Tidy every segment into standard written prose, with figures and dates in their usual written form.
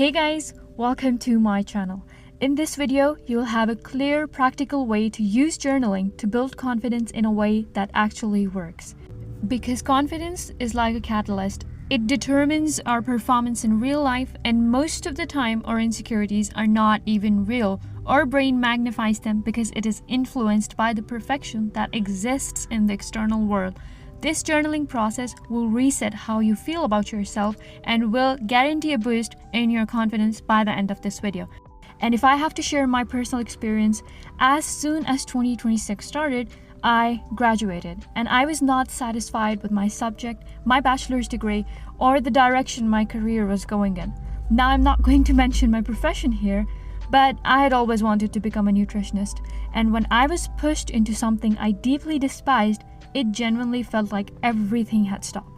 Hey guys, welcome to my channel. In this video, you'll have a clear, practical way to use journaling to build confidence in a way that actually works. Because confidence is like a catalyst. It determines our performance in real life, and most of the time our insecurities are not even real. Our brain magnifies them because it is influenced by the perfection that exists in the external world. This journaling process will reset how you feel about yourself and will guarantee a boost in your confidence by the end of this video. And if I have to share my personal experience, as soon as 2026 started, I graduated and I was not satisfied with my subject, my bachelor's degree, or the direction my career was going in. Now, I'm not going to mention my profession here, but I had always wanted to become a nutritionist. And when I was pushed into something I deeply despised, it genuinely felt like everything had stopped.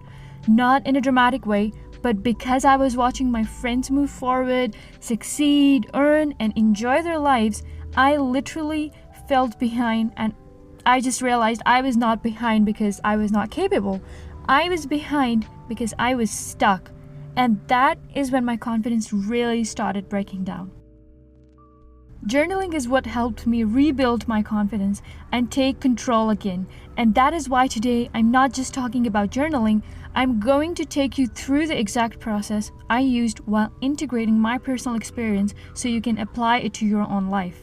Not in a dramatic way, but because I was watching my friends move forward, succeed, earn, and enjoy their lives, I literally felt behind, and I just realized I was not behind because I was not capable. I was behind because I was stuck. And that is when my confidence really started breaking down. Journaling is what helped me rebuild my confidence and take control again. And that is why today I'm not just talking about journaling, I'm going to take you through the exact process I used while integrating my personal experience so you can apply it to your own life.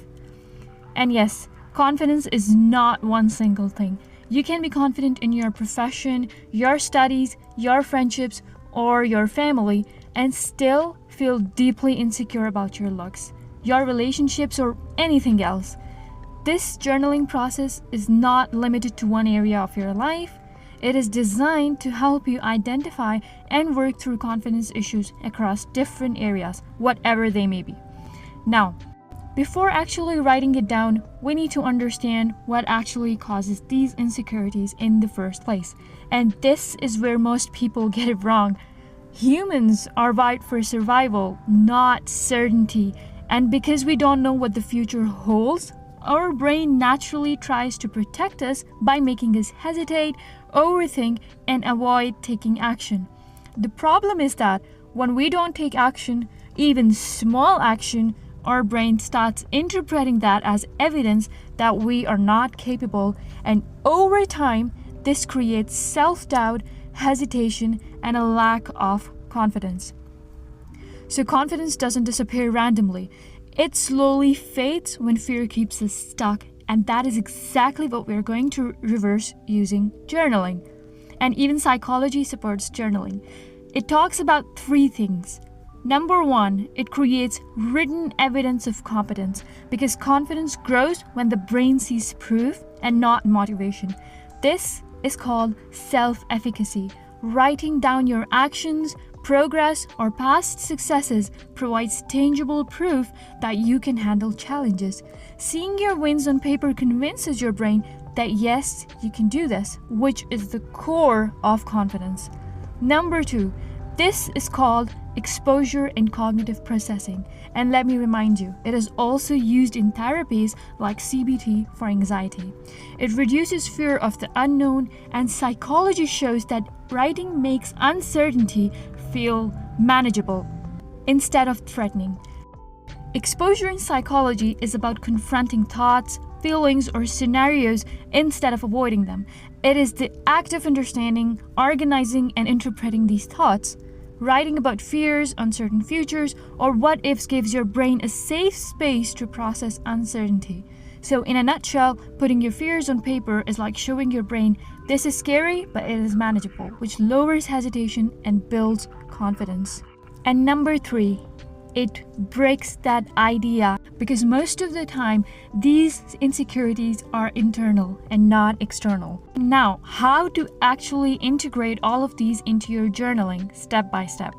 And yes, confidence is not one single thing. You can be confident in your profession, your studies, your friendships, or your family, and still feel deeply insecure about your looks, your relationships, or anything else. This journaling process is not limited to one area of your life. It is designed to help you identify and work through confidence issues across different areas, whatever they may be. Now, before actually writing it down, we need to understand what actually causes these insecurities in the first place. And this is where most people get it wrong. Humans are wired for survival, not certainty. And because we don't know what the future holds, our brain naturally tries to protect us by making us hesitate, overthink, and avoid taking action. The problem is that when we don't take action, even small action, our brain starts interpreting that as evidence that we are not capable, and over time, this creates self-doubt, hesitation, and a lack of confidence. So confidence doesn't disappear randomly. It slowly fades when fear keeps us stuck, and that is exactly what we're going to reverse using journaling. And even psychology supports journaling. It talks about 3 things. Number 1, it creates written evidence of competence, because confidence grows when the brain sees proof and not motivation. This is called self-efficacy. Writing down your actions, progress, or past successes provides tangible proof that you can handle challenges. Seeing your wins on paper convinces your brain that yes, you can do this, which is the core of confidence. Number 2, this is called exposure in cognitive processing. And let me remind you, it is also used in therapies like CBT for anxiety. It reduces fear of the unknown, and psychology shows that writing makes uncertainty feel manageable instead of threatening. Exposure in psychology is about confronting thoughts, feelings, or scenarios instead of avoiding them. It is the act of understanding, organizing, and interpreting these thoughts. Writing about fears, uncertain futures, or what ifs gives your brain a safe space to process uncertainty. So in a nutshell, putting your fears on paper is like showing your brain this is scary, but it is manageable, which lowers hesitation and builds confidence. And number 3, it breaks that idea, because most of the time these insecurities are internal and not external. Now, how to actually integrate all of these into your journaling step by step.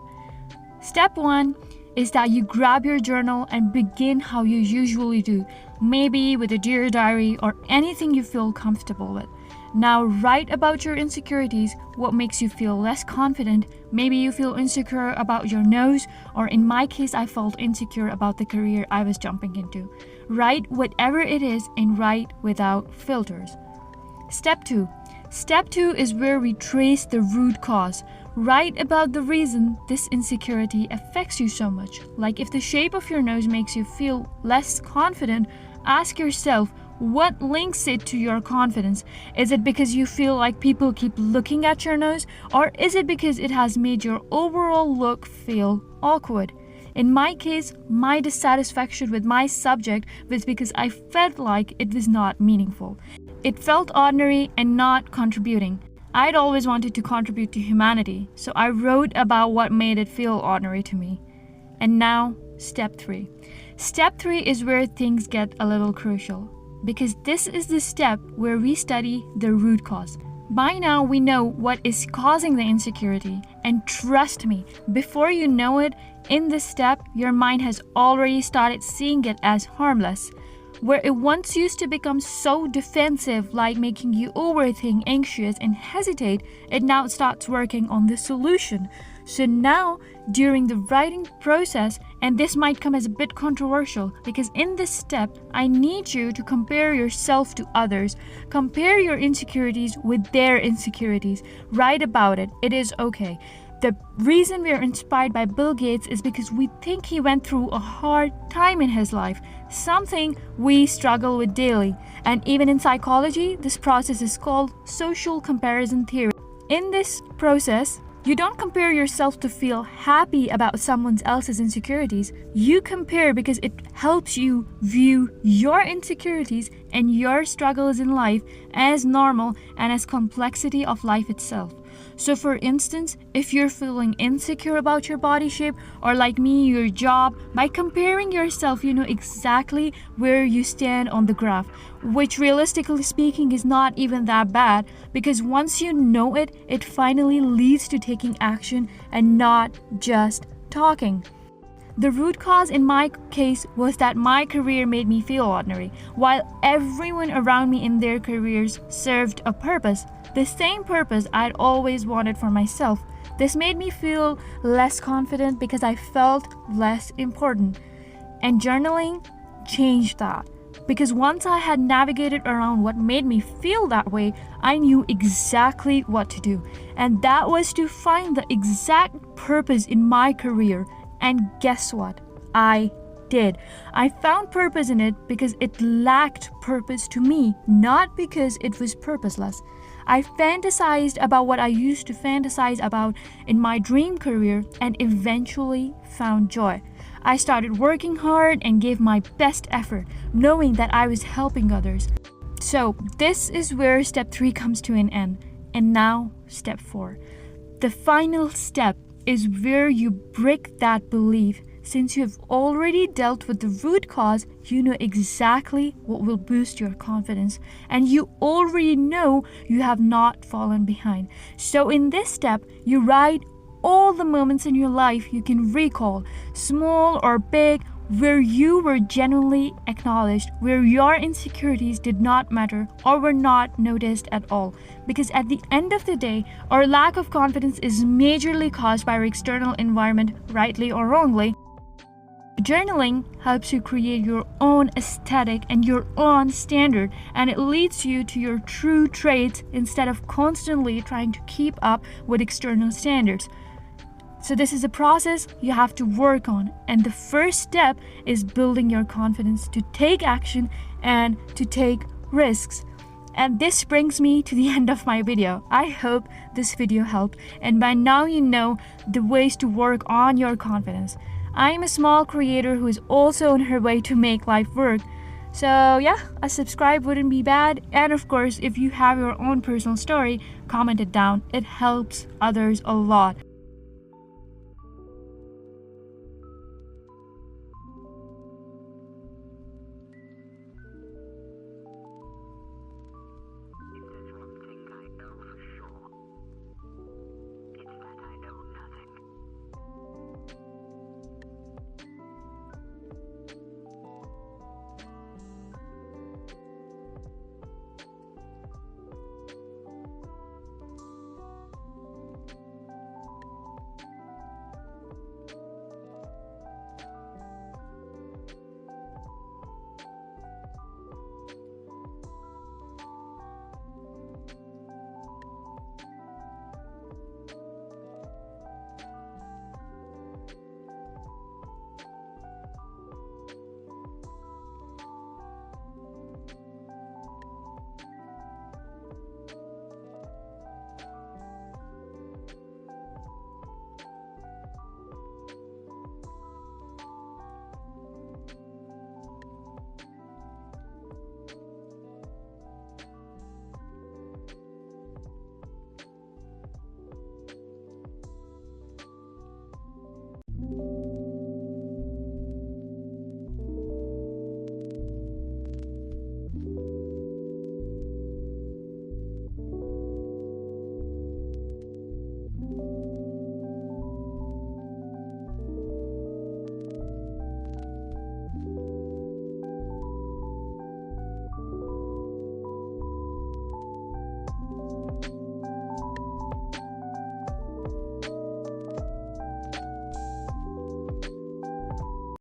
Step 1 is that you grab your journal and begin how you usually do, maybe with a dear diary or anything you feel comfortable with. Now write about your insecurities, what makes you feel less confident. Maybe you feel insecure about your nose, or in my case, I felt insecure about the career I was jumping into. Write whatever it is and write without filters. Step 2. Step 2 is where we trace the root cause. Write about the reason this insecurity affects you so much. Like if the shape of your nose makes you feel less confident, ask yourself what links it to your confidence. Is it because you feel like people keep looking at your nose, or is it because it has made your overall look feel awkward? In my case, my dissatisfaction with my subject was because I felt like it was not meaningful. It felt ordinary and not contributing. I'd always wanted to contribute to humanity, so I wrote about what made it feel ordinary to me. And now, step 3. Step 3 is where things get a little crucial, because this is the step where we study the root cause. By now, we know what is causing the insecurity, and trust me, before you know it, in this step, your mind has already started seeing it as harmless. Where it once used to become so defensive, like making you overthink, anxious, and hesitate, it now starts working on the solution. So now, during the writing process, and this might come as a bit controversial, because in this step, I need you to compare yourself to others. Compare your insecurities with their insecurities. Write about it. It is okay. The reason we are inspired by Bill Gates is because we think he went through a hard time in his life, something we struggle with daily. And even in psychology, this process is called social comparison theory. In this process, you don't compare yourself to feel happy about someone else's insecurities. You compare because it helps you view your insecurities and your struggles in life as normal and as complexity of life itself. So for instance, if you're feeling insecure about your body shape, or like me, your job, by comparing yourself, you know exactly where you stand on the graph, which realistically speaking is not even that bad, because once you know it, it finally leads to taking action and not just talking. The root cause in my case was that my career made me feel ordinary, while everyone around me in their careers served a purpose, the same purpose I'd always wanted for myself. This made me feel less confident because I felt less important. And journaling changed that. Because once I had navigated around what made me feel that way, I knew exactly what to do. And that was to find the exact purpose in my career. And guess what? I did. I found purpose in it because it lacked purpose to me, not because it was purposeless. I fantasized about what I used to fantasize about in my dream career and eventually found joy. I started working hard and gave my best effort, knowing that I was helping others. So this is where step 3 comes to an end. And now step 4. The final step is where you break that belief. Since you have already dealt with the root cause, you know exactly what will boost your confidence, and you already know you have not fallen behind. So in this step, you write all the moments in your life you can recall, small or big, where you were genuinely acknowledged, where your insecurities did not matter or were not noticed at all. Because at the end of the day, our lack of confidence is majorly caused by our external environment, rightly or wrongly. Journaling helps you create your own aesthetic and your own standard, and it leads you to your true traits instead of constantly trying to keep up with external standards. So this is a process you have to work on, and the first step is building your confidence to take action and to take risks. And this brings me to the end of my video. I hope this video helped, and by now you know the ways to work on your confidence. I am a small creator who is also on her way to make life work. So yeah, a subscribe wouldn't be bad. And of course, if you have your own personal story, comment it down. It helps others a lot.